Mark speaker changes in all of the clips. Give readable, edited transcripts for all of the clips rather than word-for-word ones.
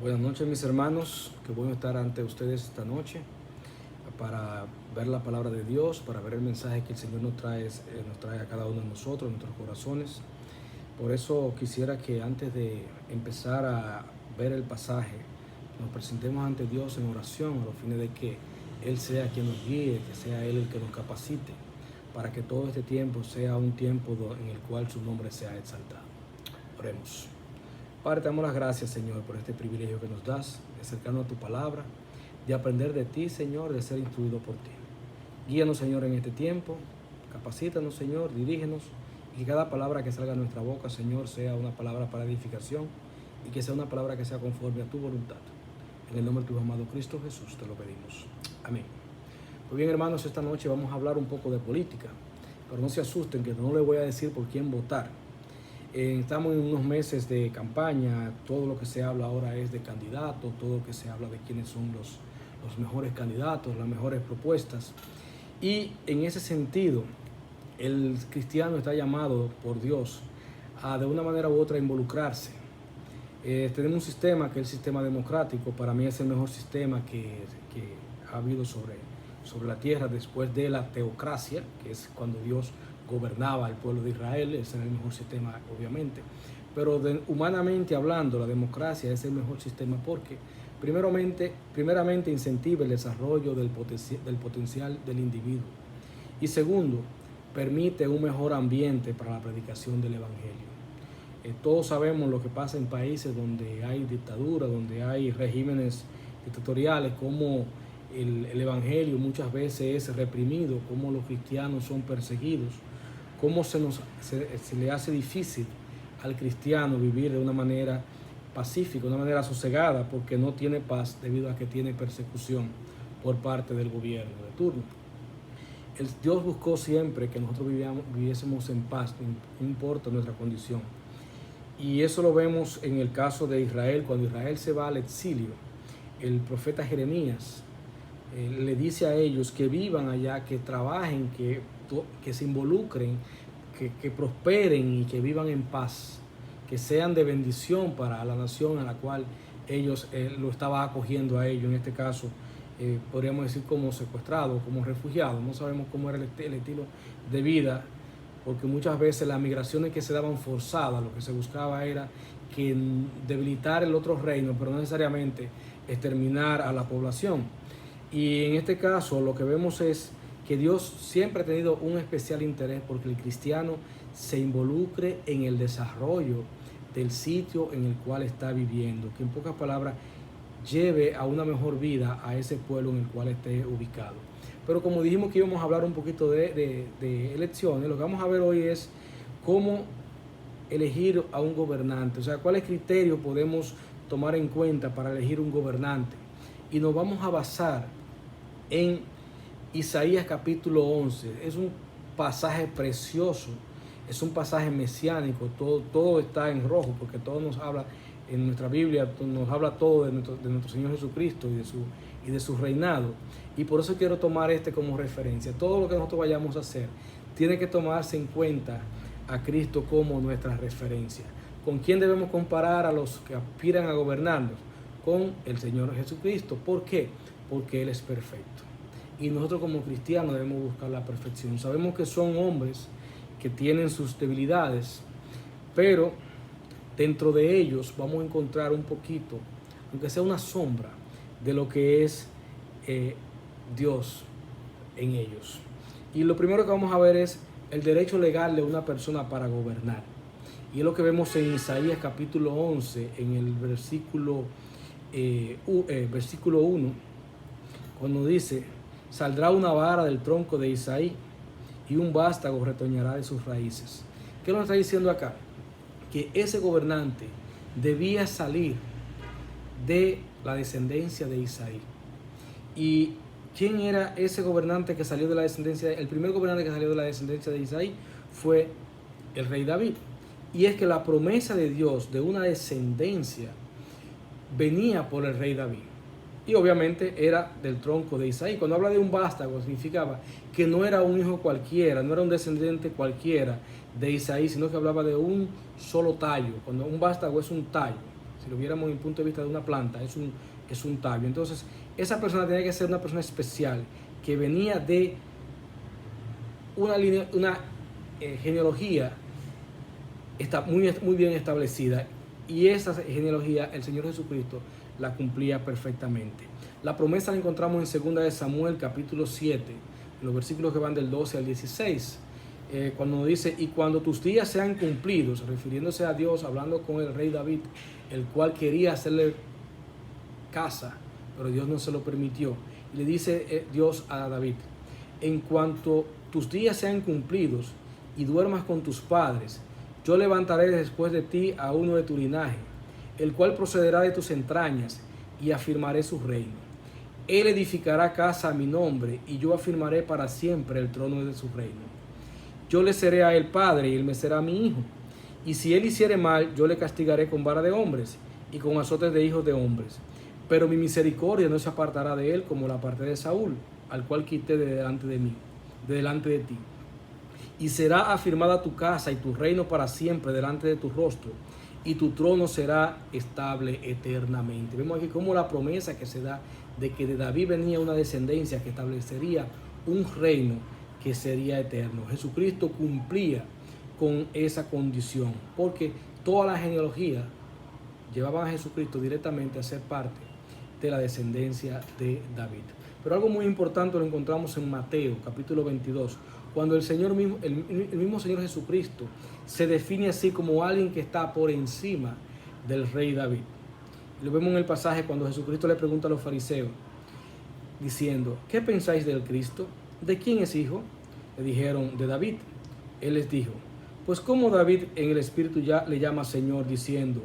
Speaker 1: Buenas noches, mis hermanos. Qué bueno estar ante ustedes esta noche para ver la palabra de Dios, para ver el mensaje que el Señor nos trae a cada uno de nosotros, en nuestros corazones. Por eso quisiera que antes de empezar a ver el pasaje, nos presentemos ante Dios en oración a los fines de que Él sea quien nos guíe, que sea Él el que nos capacite, para que todo este tiempo sea un tiempo en el cual su nombre sea exaltado. Oremos. Padre, te damos las gracias, Señor, por este privilegio que nos das de acercarnos a tu palabra, de aprender de ti, Señor, de ser instruido por ti. Guíanos, Señor, en este tiempo, capacítanos, Señor, dirígenos, y que cada palabra que salga de nuestra boca, Señor, sea una palabra para edificación y que sea una palabra que sea conforme a tu voluntad. En el nombre de tu amado Cristo Jesús te lo pedimos. Amén. Pues bien, hermanos, esta noche vamos a hablar un poco de política, pero no se asusten que no les voy a decir por quién votar. Estamos en unos meses de campaña, todo lo que se habla ahora es de candidatos, todo lo que se habla de quiénes son los mejores candidatos, las mejores propuestas. Y en ese sentido, el cristiano está llamado por Dios a de una manera u otra involucrarse. Tenemos un sistema que es el sistema democrático. Para mí es el mejor sistema que ha habido sobre la tierra después de la teocracia, que es cuando Dios gobernaba al pueblo de Israel. Ese era el mejor sistema, obviamente. Pero humanamente hablando, la democracia es el mejor sistema porque primeramente incentiva el desarrollo del potencial del individuo. Y segundo, permite un mejor ambiente para la predicación del evangelio. Todos sabemos lo que pasa en países donde hay dictadura, donde hay regímenes dictatoriales, como el evangelio muchas veces es reprimido, como los cristianos son perseguidos, cómo se le hace difícil al cristiano vivir de una manera pacífica, de una manera sosegada, porque no tiene paz debido a que tiene persecución por parte del gobierno de turno. Dios buscó siempre que nosotros viviésemos en paz, no importa nuestra condición. Y eso lo vemos en el caso de Israel. Cuando Israel se va al exilio, el profeta Jeremías le dice a ellos que vivan allá, que trabajen, que se involucren, que prosperen y que vivan en paz, que sean de bendición para la nación a la cual ellos lo estaba acogiendo a ellos. En este caso, podríamos decir como secuestrado, como refugiado. No sabemos cómo era el estilo de vida, porque muchas veces las migraciones que se daban forzadas, lo que se buscaba era que debilitar el otro reino, pero no necesariamente exterminar a la población. Y en este caso lo que vemos es que Dios siempre ha tenido un especial interés porque el cristiano se involucre en el desarrollo del sitio en el cual está viviendo, que en pocas palabras lleve a una mejor vida a ese pueblo en el cual esté ubicado. Pero como dijimos que íbamos a hablar un poquito de elecciones, lo que vamos a ver hoy es cómo elegir a un gobernante, o sea, cuáles criterios podemos tomar en cuenta para elegir un gobernante. Y nos vamos a basar en Isaías capítulo 11. Es un pasaje precioso, es un pasaje mesiánico, todo está en rojo porque todo nos habla en nuestra Biblia, nos habla todo de nuestro Señor Jesucristo y de su reinado. Y por eso quiero tomar como referencia. Todo lo que nosotros vayamos a hacer tiene que tomarse en cuenta a Cristo como nuestra referencia. ¿Con quién debemos comparar a los que aspiran a gobernarnos? Con el Señor Jesucristo. ¿Por qué? Porque Él es perfecto. Y nosotros como cristianos debemos buscar la perfección. Sabemos que son hombres que tienen sus debilidades, pero dentro de ellos vamos a encontrar un poquito, aunque sea una sombra, de lo que es Dios en ellos. Y lo primero que vamos a ver es el derecho legal de una persona para gobernar. Y es lo que vemos en Isaías capítulo 11, en el versículo 1, cuando dice: saldrá una vara del tronco de Isaí y un vástago retoñará de sus raíces. ¿Qué nos está diciendo acá? Que ese gobernante debía salir de la descendencia de Isaí. ¿Y quién era ese gobernante que salió de la descendencia? El primer gobernante que salió de la descendencia de Isaí fue el rey David. Y es que la promesa de Dios de una descendencia venía por el rey David. Y obviamente era del tronco de Isaí. Cuando habla de un vástago, significaba que no era un hijo cualquiera, no era un descendiente cualquiera de Isaí, sino que hablaba de un solo tallo. Cuando un vástago es un tallo, Si lo viéramos en el punto de vista de una planta, es un tallo. Entonces, esa persona tenía que ser una persona especial, que venía de una genealogía está muy bien establecida, y esa genealogía el Señor Jesucristo la cumplía perfectamente. La promesa la encontramos en 2 de Samuel capítulo 7, en los versículos que van del 12 al 16, cuando dice: y cuando tus días sean cumplidos, refiriéndose a Dios, hablando con el rey David, el cual quería hacerle casa, pero Dios no se lo permitió. Y le dice Dios a David: en cuanto tus días sean cumplidos y duermas con tus padres, yo levantaré después de ti a uno de tu linaje, el cual procederá de tus entrañas, y afirmaré su reino. Él edificará casa a mi nombre, y yo afirmaré para siempre el trono de su reino. Yo le seré a él padre, y él me será mi hijo. Y si él hiciere mal, yo le castigaré con vara de hombres, y con azotes de hijos de hombres. Pero mi misericordia no se apartará de él, como la aparté de Saúl, al cual quité de delante de mí, de delante de ti. Y será afirmada tu casa y tu reino para siempre delante de tu rostro, y tu trono será estable eternamente. Vemos aquí cómo la promesa que se da de que de David venía una descendencia que establecería un reino que sería eterno. Jesucristo cumplía con esa condición, porque toda la genealogía llevaban a Jesucristo directamente a ser parte de la descendencia de David. Pero algo muy importante lo encontramos en Mateo capítulo 22, cuando el mismo Señor Jesucristo se define así como alguien que está por encima del rey David. Lo vemos en el pasaje cuando Jesucristo le pregunta a los fariseos, diciendo: ¿qué pensáis del Cristo? ¿De quién es hijo? Le dijeron: de David. Él les dijo: pues ¿cómo David en el Espíritu ya le llama Señor, diciendo: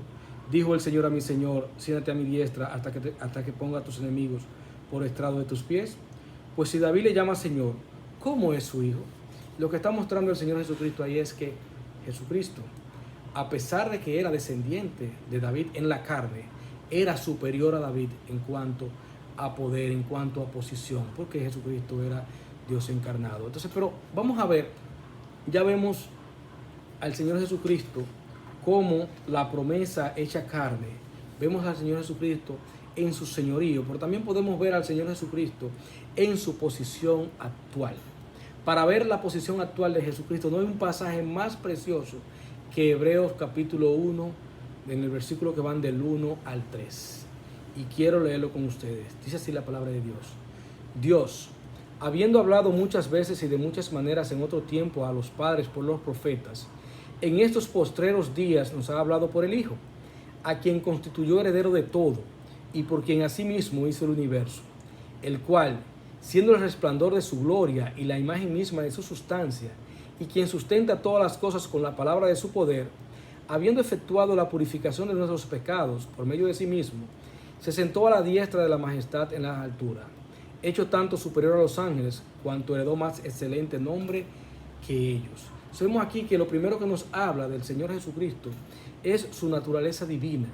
Speaker 1: dijo el Señor a mi Señor, siéntate a mi diestra hasta que ponga a tus enemigos por estrado de tus pies? Pues si David le llama Señor, ¿cómo es su hijo? Lo que está mostrando el Señor Jesucristo ahí es que Jesucristo, a pesar de que era descendiente de David en la carne, era superior a David en cuanto a poder, en cuanto a posición, porque Jesucristo era Dios encarnado. Entonces, pero vamos a ver, ya vemos al Señor Jesucristo como la promesa hecha carne. Vemos al Señor Jesucristo en su señorío, pero también podemos ver al Señor Jesucristo en su posición actual. Para ver la posición actual de Jesucristo, no hay un pasaje más precioso que Hebreos capítulo 1, en el versículo que van del 1 al 3. Y quiero leerlo con ustedes. Dice así la palabra de Dios. Dios, habiendo hablado muchas veces y de muchas maneras en otro tiempo a los padres por los profetas, en estos postreros días nos ha hablado por el Hijo, a quien constituyó heredero de todo, y por quien asimismo hizo el universo, el cual, siendo el resplandor de su gloria y la imagen misma de su sustancia, y quien sustenta todas las cosas con la palabra de su poder, habiendo efectuado la purificación de nuestros pecados por medio de sí mismo, se sentó a la diestra de la majestad en las alturas, hecho tanto superior a los ángeles, cuanto heredó más excelente nombre que ellos. Vemos aquí que lo primero que nos habla del Señor Jesucristo es su naturaleza divina.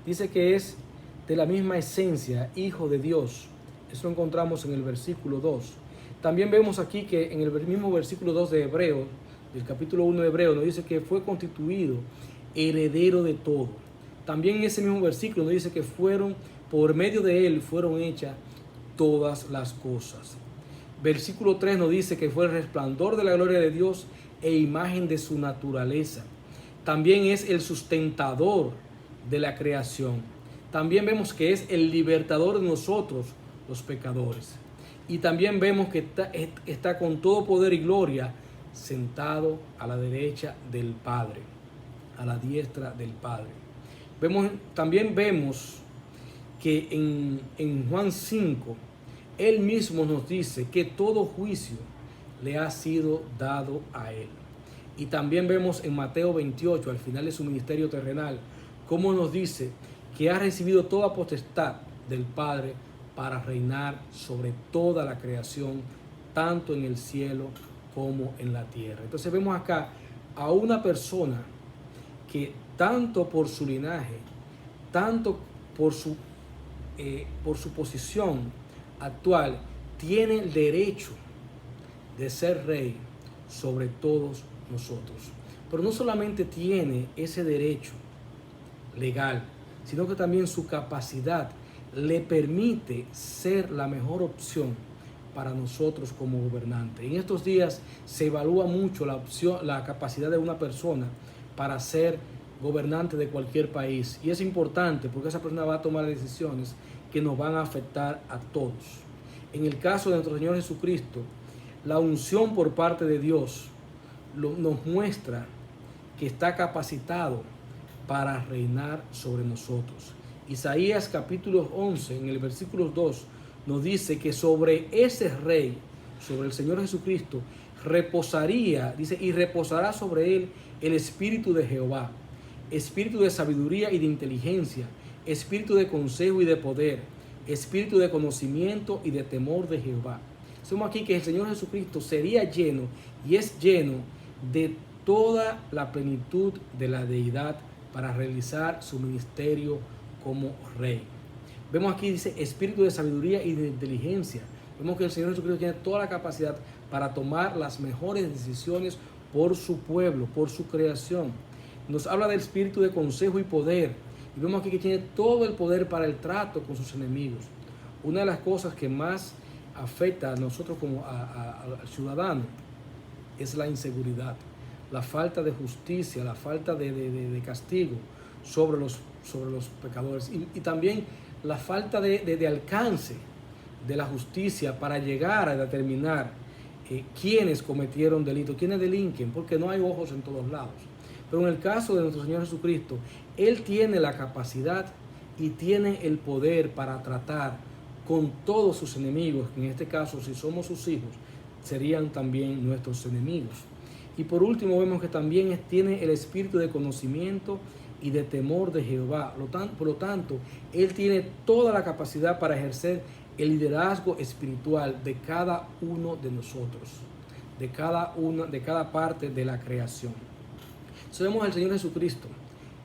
Speaker 1: Dice que es de la misma esencia, Hijo de Dios. Eso lo encontramos en el versículo 2. También vemos aquí que en el mismo versículo 2 de Hebreos, del capítulo 1 de Hebreos, nos dice que fue constituido heredero de todo. También en ese mismo versículo nos dice que por medio de él fueron hechas todas las cosas. Versículo 3 nos dice que fue el resplandor de la gloria de Dios e imagen de su naturaleza. También es el sustentador de la creación. También vemos que es el libertador de nosotros, los pecadores. Y también vemos que está con todo poder y gloria sentado a la derecha del Padre, a la diestra del Padre. También vemos que en Juan 5, Él mismo nos dice que todo juicio le ha sido dado a Él. Y también vemos en Mateo 28, al final de su ministerio terrenal, cómo nos dice que ha recibido toda potestad del Padre para reinar sobre toda la creación, tanto en el cielo como en la tierra. Entonces vemos acá a una persona que tanto por su linaje, tanto por su posición actual, tiene el derecho de ser rey sobre todos nosotros. Pero no solamente tiene ese derecho legal, sino que también su capacidad le permite ser la mejor opción para nosotros como gobernantes. En estos días se evalúa mucho la capacidad de una persona para ser gobernante de cualquier país. Y es importante porque esa persona va a tomar decisiones que nos van a afectar a todos. En el caso de nuestro Señor Jesucristo, la unción por parte de Dios nos muestra que está capacitado para reinar sobre nosotros. Isaías capítulo 11, en el versículo 2, nos dice que sobre ese rey, sobre el Señor Jesucristo, reposaría, dice, y reposará sobre él el espíritu de Jehová, espíritu de sabiduría y de inteligencia, espíritu de consejo y de poder, espíritu de conocimiento y de temor de Jehová. Vemos aquí que el Señor Jesucristo sería lleno y es lleno de toda la plenitud de la deidad para realizar su ministerio como rey. Vemos aquí, dice, espíritu de sabiduría y de inteligencia. Vemos que el Señor Jesucristo tiene toda la capacidad para tomar las mejores decisiones por su pueblo, por su creación. Nos habla del espíritu de consejo y poder. Y vemos aquí que tiene todo el poder para el trato con sus enemigos. Una de las cosas que más afecta a nosotros como al ciudadano es la inseguridad, la falta de justicia, la falta de castigo sobre los pecadores y también la falta de alcance de la justicia para llegar a determinar quiénes cometieron delitos, quiénes delinquen, porque no hay ojos en todos lados. Pero en el caso de nuestro Señor Jesucristo, Él tiene la capacidad y tiene el poder para tratar con todos sus enemigos, que en este caso, si somos sus hijos, serían también nuestros enemigos. Y por último vemos que también tiene el espíritu de conocimiento y de temor de Jehová. Por lo tanto, Él tiene toda la capacidad para ejercer el liderazgo espiritual de cada uno de nosotros, de cada parte de la creación. Entonces vemos al Señor Jesucristo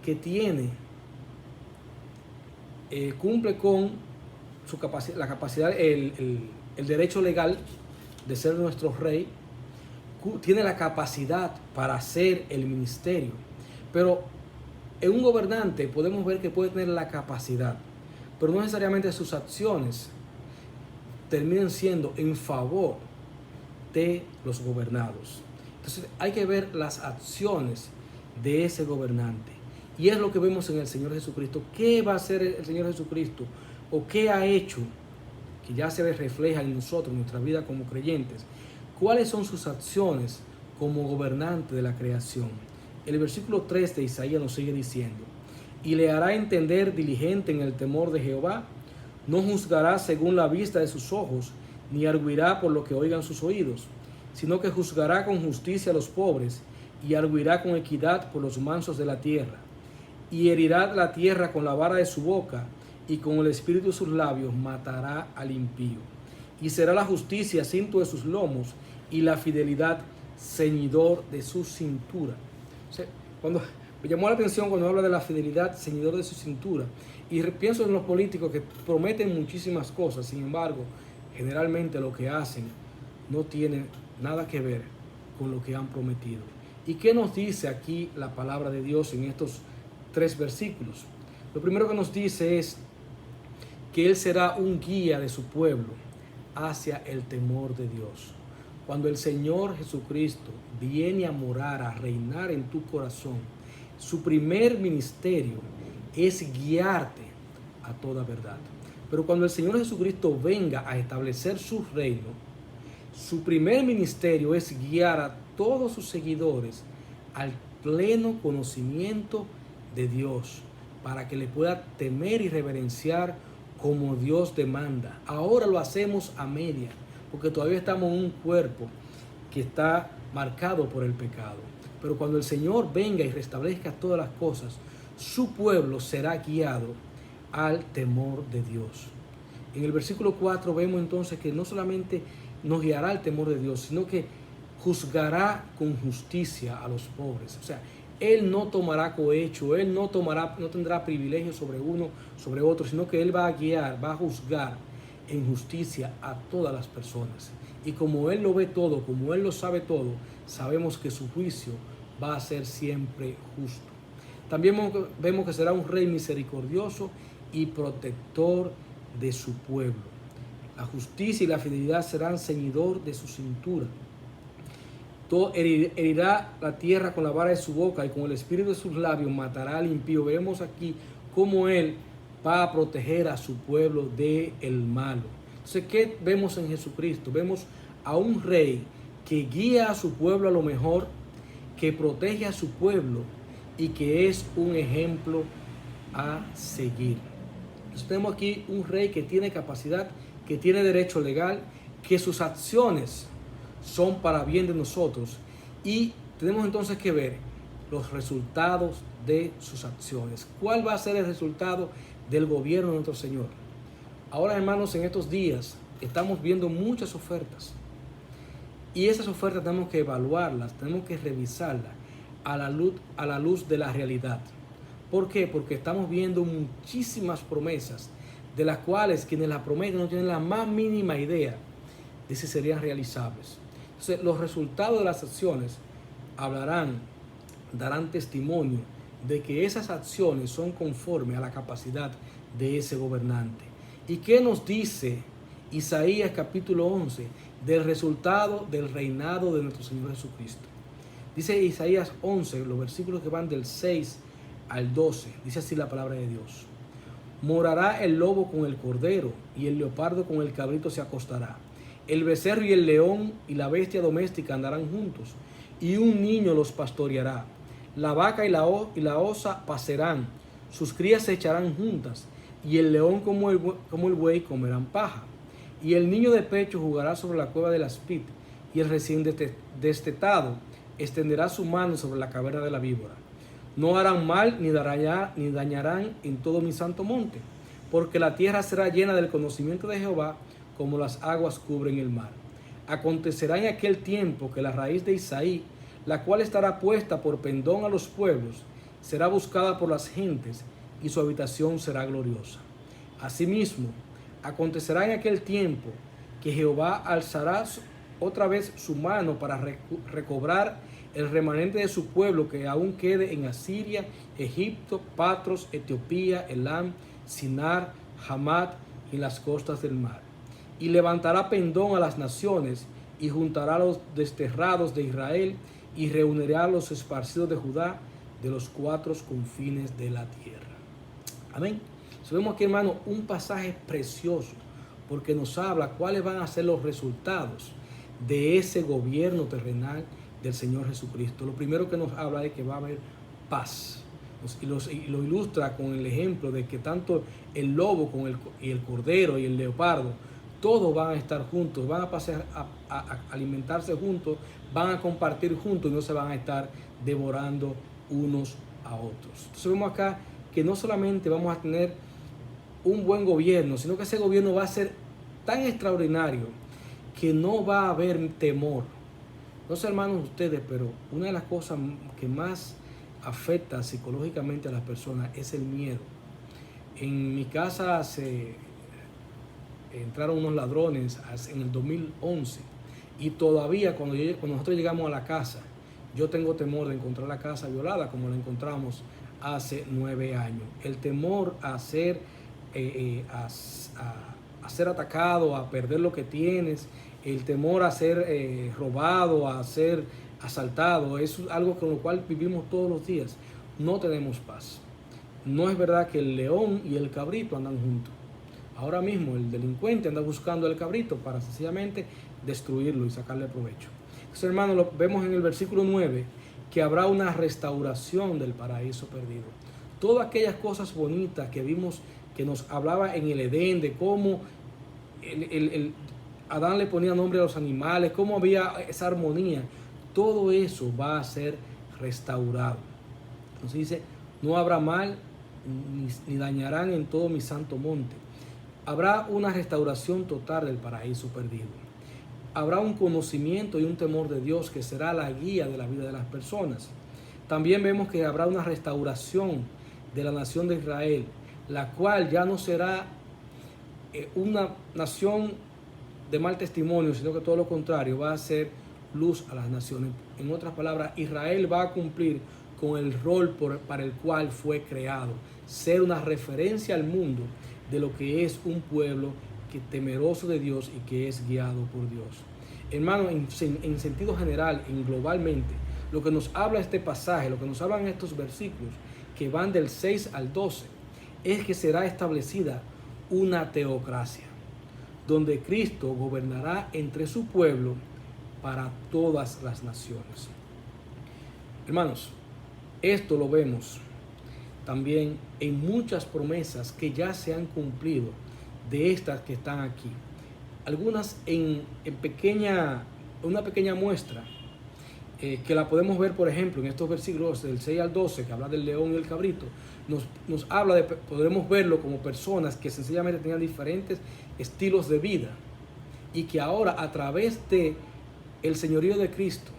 Speaker 1: que cumple con la capacidad, el derecho legal de ser nuestro rey, tiene la capacidad para hacer el ministerio. Pero en un gobernante podemos ver que puede tener la capacidad, pero no necesariamente sus acciones terminen siendo en favor de los gobernados. Entonces hay que ver las acciones de ese gobernante. Y es lo que vemos en el Señor Jesucristo. ¿Qué va a hacer el Señor Jesucristo? ¿O qué ha hecho? Que ya se refleja en nosotros, en nuestra vida como creyentes. ¿Cuáles son sus acciones como gobernante de la creación? El versículo 3 de Isaías nos sigue diciendo: y le hará entender diligente en el temor de Jehová, no juzgará según la vista de sus ojos, ni arguirá por lo que oigan sus oídos, sino que juzgará con justicia a los pobres, y arguirá con equidad por los mansos de la tierra, y herirá la tierra con la vara de su boca, y con el espíritu de sus labios matará al impío. Y será la justicia cinto de sus lomos, y la fidelidad ceñidor de su cintura. O sea, me llamó la atención cuando habla de la fidelidad ceñidor de su cintura. Y pienso en los políticos que prometen muchísimas cosas, sin embargo, generalmente lo que hacen no tiene nada que ver con lo que han prometido. ¿Y qué nos dice aquí la palabra de Dios en estos 3 versículos? Lo primero que nos dice es que Él será un guía de su pueblo hacia el temor de Dios. Cuando el Señor Jesucristo viene a morar, a reinar en tu corazón, su primer ministerio es guiarte a toda verdad. Pero cuando el Señor Jesucristo venga a establecer su reino, su primer ministerio es guiar a todos sus seguidores al pleno conocimiento de Dios, para que le pueda temer y reverenciar como Dios demanda. Ahora lo hacemos a media, porque todavía estamos en un cuerpo que está marcado por el pecado. Pero cuando el Señor venga y restablezca todas las cosas, su pueblo será guiado al temor de Dios. En el versículo 4 vemos entonces que no solamente nos guiará al temor de Dios, sino que juzgará con justicia a los pobres. O sea, Él no tomará cohecho, Él no tendrá privilegio sobre uno, sobre otro, sino que Él va a guiar, va a juzgar en justicia a todas las personas. Y como Él lo ve todo, como Él lo sabe todo, sabemos que su juicio va a ser siempre justo. También vemos que será un rey misericordioso y protector de su pueblo. La justicia y la fidelidad serán ceñidor de su cintura. Todo herirá la tierra con la vara de su boca y con el espíritu de sus labios matará al impío. Veremos aquí cómo él va a proteger a su pueblo del malo. Entonces, ¿qué vemos en Jesucristo? Vemos a un rey que guía a su pueblo a lo mejor, que protege a su pueblo y que es un ejemplo a seguir. Entonces, tenemos aquí un rey que tiene capacidad, que tiene derecho legal, que sus acciones son para bien de nosotros, y tenemos entonces que ver los resultados de sus acciones. ¿Cuál va a ser el resultado del gobierno de nuestro Señor? Ahora, hermanos, en estos días estamos viendo muchas ofertas, y esas ofertas tenemos que evaluarlas, tenemos que revisarlas a la luz de la realidad. ¿Por qué? Porque estamos viendo muchísimas promesas de las cuales quienes las prometen no tienen la más mínima idea de si serían realizables. Entonces, los resultados de las acciones darán testimonio de que esas acciones son conformes a la capacidad de ese gobernante. ¿Y qué nos dice Isaías capítulo 11 del resultado del reinado de nuestro Señor Jesucristo? Dice Isaías 11, los versículos que van del 6 al 12, dice así la palabra de Dios. Morará el lobo con el cordero, y el leopardo con el cabrito se acostará. El becerro y el león y la bestia doméstica andarán juntos, y un niño los pastoreará. La vaca y la osa pasarán, sus crías se echarán juntas, y el león como el buey comerán paja. Y el niño de pecho jugará sobre la cueva del aspid, y el recién destetado extenderá su mano sobre la caverna de la víbora. No harán mal ni dañarán en todo mi santo monte, porque la tierra será llena del conocimiento de Jehová, como las aguas cubren el mar. Acontecerá en aquel tiempo que la raíz de Isaí, la cual estará puesta por pendón a los pueblos, será buscada por las gentes, y su habitación será gloriosa. Asimismo, acontecerá en aquel tiempo que Jehová alzará otra vez su mano para recobrar el remanente de su pueblo que aún quede en Asiria, Egipto, Patros, Etiopía, Elam, Sinar, Hamat y las costas del mar. Y levantará pendón a las naciones, y juntará a los desterrados de Israel, y reunirá a los esparcidos de Judá de los cuatro confines de la tierra. Amén. So, vemos aquí, hermano, un pasaje precioso, porque nos habla cuáles van a ser los resultados de ese gobierno terrenal del Señor Jesucristo. Lo primero que nos habla es que va a haber paz. Y lo ilustra con el ejemplo de que tanto el lobo y el cordero y el leopardo, todos van a estar juntos, van a pasar a alimentarse juntos, van a compartir juntos y no se van a estar devorando unos a otros. Entonces vemos acá que no solamente vamos a tener un buen gobierno, sino que ese gobierno va a ser tan extraordinario que no va a haber temor. No sé, hermanos, ustedes, pero una de las cosas que más afecta psicológicamente a las personas es el miedo. En mi casa entraron unos ladrones en el 2011, y todavía cuando nosotros llegamos a la casa, yo tengo temor de encontrar la casa violada como la encontramos hace 9 años. El temor a ser atacado, a perder lo que tienes, el temor a ser robado, a ser asaltado, es algo con lo cual vivimos todos los días. No tenemos paz. No es verdad que el león y el cabrito andan juntos. Ahora mismo el delincuente anda buscando al cabrito para sencillamente destruirlo y sacarle provecho. Entonces, hermanos, lo vemos en el versículo 9, que habrá una restauración del paraíso perdido. Todas aquellas cosas bonitas que vimos, que nos hablaba en el Edén, de cómo Adán le ponía nombre a los animales, cómo había esa armonía, todo eso va a ser restaurado. Entonces dice, no habrá mal ni dañarán en todo mi santo monte. Habrá una restauración total del paraíso perdido. Habrá un conocimiento y un temor de Dios que será la guía de la vida de las personas. También vemos que habrá una restauración de la nación de Israel, la cual ya no será una nación de mal testimonio, sino que todo lo contrario, va a ser luz a las naciones. En otras palabras, Israel va a cumplir con el rol para el cual fue creado, ser una referencia al mundo de lo que es un pueblo que temeroso de Dios y que es guiado por Dios. Hermano, en sentido general, globalmente, lo que nos habla este pasaje, lo que nos hablan estos versículos, que van del 6 al 12, es que será establecida una teocracia, donde Cristo gobernará entre su pueblo para todas las naciones. Hermanos, esto lo vemos también en muchas promesas que ya se han cumplido de estas que están aquí. Algunas en una pequeña muestra, que la podemos ver, por ejemplo, en estos versículos del 6 al 12, que habla del león y el cabrito. Nos habla de, podremos verlo como personas que sencillamente tenían diferentes estilos de vida y que ahora, a través de el señorío de Cristo,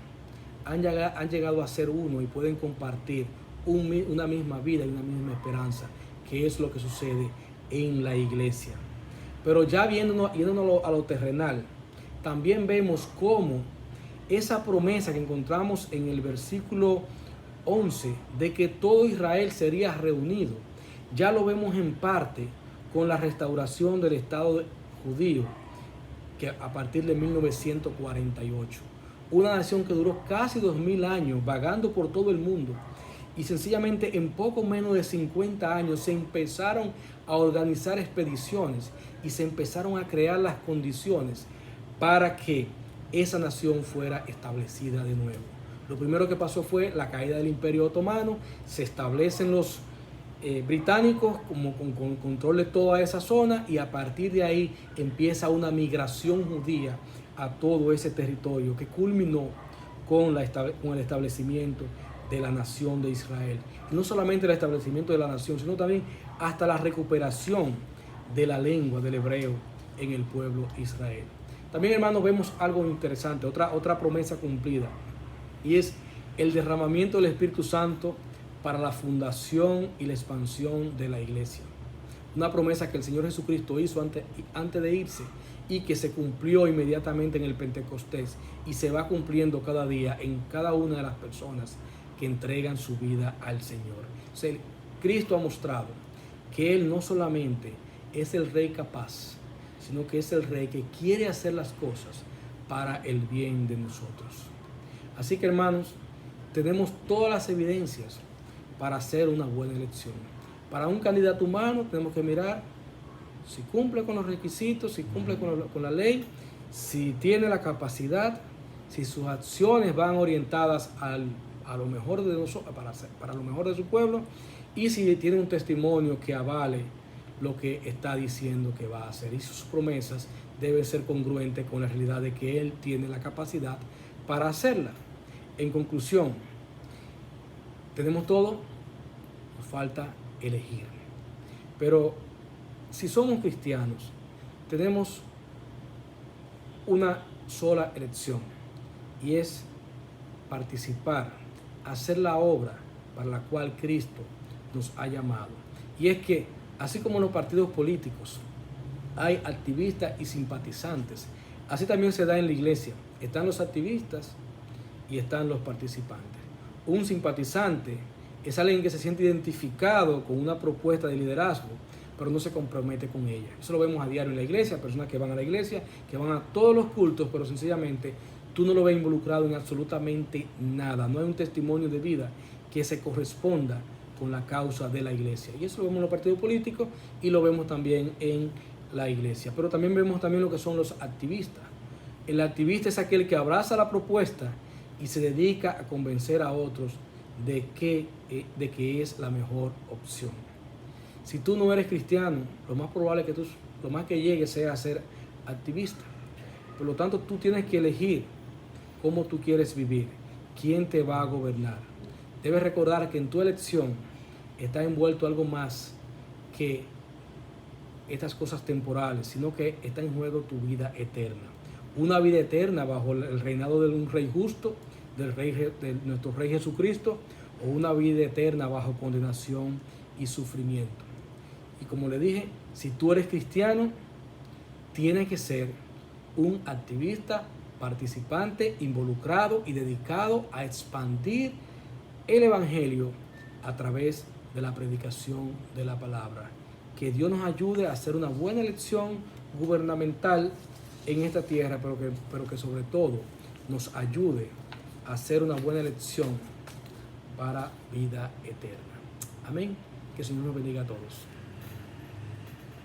Speaker 1: han llegado a ser uno y pueden compartir una misma vida y una misma esperanza, que es lo que sucede en la iglesia. Pero ya yéndonos a lo terrenal, también vemos cómo esa promesa que encontramos en el versículo 11 de que todo Israel sería reunido, ya lo vemos en parte con la restauración del Estado judío, que a partir de 1948, una nación que duró casi 2000 años vagando por todo el mundo, y sencillamente en poco menos de 50 años se empezaron a organizar expediciones y se empezaron a crear las condiciones para que esa nación fuera establecida de nuevo. Lo primero que pasó fue la caída del Imperio Otomano, se establecen los británicos como con control de toda esa zona, y a partir de ahí empieza una migración judía a todo ese territorio que culminó con el establecimiento de la nación de Israel. Y no solamente el establecimiento de la nación, sino también hasta la recuperación de la lengua del hebreo en el pueblo Israel. También, hermanos, vemos algo interesante, otra promesa cumplida, y es el derramamiento del Espíritu Santo para la fundación y la expansión de la iglesia. Una promesa que el Señor Jesucristo hizo antes de irse y que se cumplió inmediatamente en el Pentecostés y se va cumpliendo cada día en cada una de las personas que entregan su vida al Señor. O sea, Cristo ha mostrado que Él no solamente es el Rey capaz, sino que es el Rey que quiere hacer las cosas para el bien de nosotros. Así que, hermanos, tenemos todas las evidencias para hacer una buena elección. Para un candidato humano tenemos que mirar si cumple con los requisitos, si cumple con la ley, si tiene la capacidad, si sus acciones van orientadas a lo mejor de nosotros, para lo mejor de su pueblo, y si tiene un testimonio que avale lo que está diciendo que va a hacer. Y sus promesas deben ser congruentes con la realidad de que Él tiene la capacidad para hacerla. En conclusión, tenemos todo, nos falta elegir. Pero si somos cristianos, tenemos una sola elección, y es participar, hacer la obra para la cual Cristo nos ha llamado. Y es que, así como en los partidos políticos hay activistas y simpatizantes, así también se da en la iglesia. Están los activistas y están los participantes. Un simpatizante es alguien que se siente identificado con una propuesta de liderazgo, pero no se compromete con ella. Eso lo vemos a diario en la iglesia, personas que van a la iglesia, que van a todos los cultos, pero sencillamente tú no lo ves involucrado en absolutamente nada. No hay un testimonio de vida que se corresponda con la causa de la iglesia. Y eso lo vemos en los partidos políticos y lo vemos también en la iglesia. Pero también vemos también lo que son los activistas. El activista es aquel que abraza la propuesta y se dedica a convencer a otros de que es la mejor opción. Si tú no eres cristiano, lo más probable es que lo más que llegues sea a ser activista. Por lo tanto, tú tienes que elegir cómo tú quieres vivir, quién te va a gobernar. Debes recordar que en tu elección está envuelto algo más que estas cosas temporales, sino que está en juego tu vida eterna. Una vida eterna bajo el reinado de un rey justo, de nuestro Rey Jesucristo, o una vida eterna bajo condenación y sufrimiento. Y como le dije, si tú eres cristiano, tienes que ser un activista, participante, involucrado y dedicado a expandir el Evangelio a través de la predicación de la palabra. Que Dios nos ayude a hacer una buena elección gubernamental en esta tierra, pero que sobre todo nos ayude a hacer una buena elección para vida eterna. Amén. Que el Señor nos bendiga a todos.